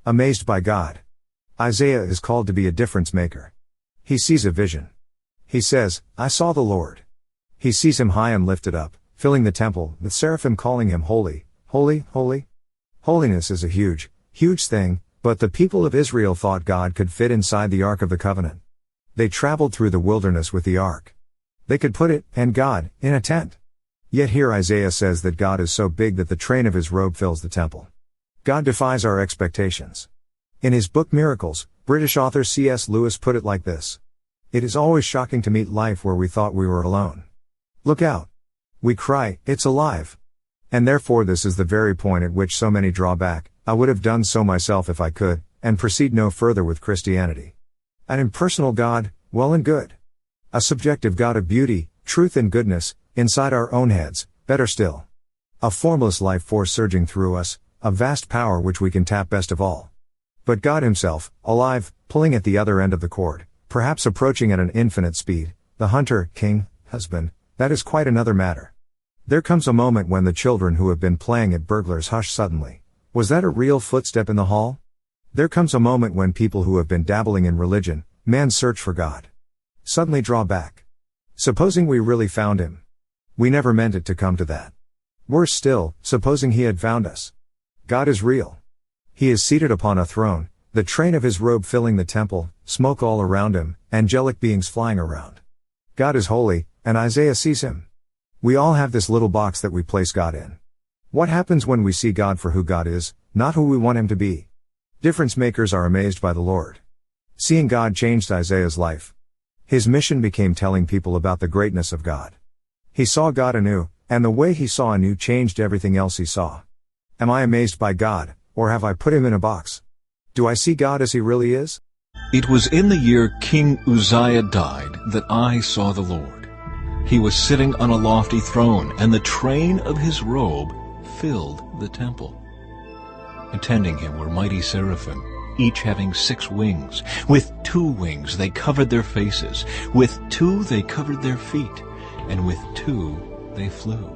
Amazed by God. Isaiah is called to be a difference maker. He sees a vision. He says, I saw the Lord. He sees him high and lifted up, filling the temple, with seraphim calling him holy, holy, holy. Holiness is a huge, huge thing, but the people of Israel thought God could fit inside the Ark of the Covenant. They traveled through the wilderness with the Ark. They could put it, and God, in a tent. Yet here Isaiah says that God is so big that the train of his robe fills the temple. God defies our expectations. In his book Miracles, British author C.S. Lewis put it like this. It is always shocking to meet life where we thought we were alone. Look out. We cry, it's alive. And therefore this is the very point at which so many draw back, I would have done so myself if I could, and proceed no further with Christianity. An impersonal God, well and good. A subjective God of beauty, truth and goodness, inside our own heads, better still. A formless life force surging through us, a vast power which we can tap best of all. But God himself, alive, pulling at the other end of the cord, perhaps approaching at an infinite speed, the hunter, king, husband, that is quite another matter. There comes a moment when the children who have been playing at burglars hush suddenly. Was that a real footstep in the hall? There comes a moment when people who have been dabbling in religion, man's search for God, suddenly draw back. Supposing we really found him. We never meant it to come to that. Worse still, supposing he had found us. God is real. He is seated upon a throne, the train of his robe filling the temple, smoke all around him, angelic beings flying around. God is holy, and Isaiah sees him. We all have this little box that we place God in. What happens when we see God for who God is, not who we want him to be? Difference makers are amazed by the Lord. Seeing God changed Isaiah's life. His mission became telling people about the greatness of God. He saw God anew, and the way he saw anew changed everything else he saw. Am I amazed by God, or have I put him in a box? Do I see God as he really is? It was in the year King Uzziah died that I saw the Lord. He was sitting on a lofty throne, and the train of his robe filled the temple. Attending him were mighty seraphim, each having 6 wings. With 2 wings they covered their faces, with 2 they covered their feet, and with 2 they flew.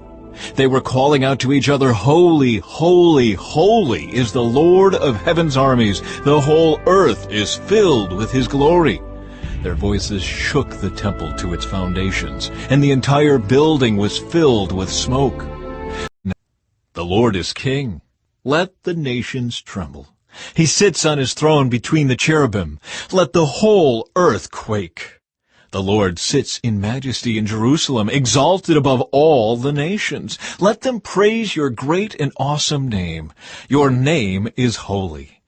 They were calling out to each other, Holy, holy, holy is the Lord of heaven's armies. The whole earth is filled with his glory. Their voices shook the temple to its foundations, and the entire building was filled with smoke. The Lord is king. Let the nations tremble. He sits on his throne between the cherubim. Let the whole earth quake. The Lord sits in majesty in Jerusalem, exalted above all the nations. Let them praise your great and awesome name. Your name is holy.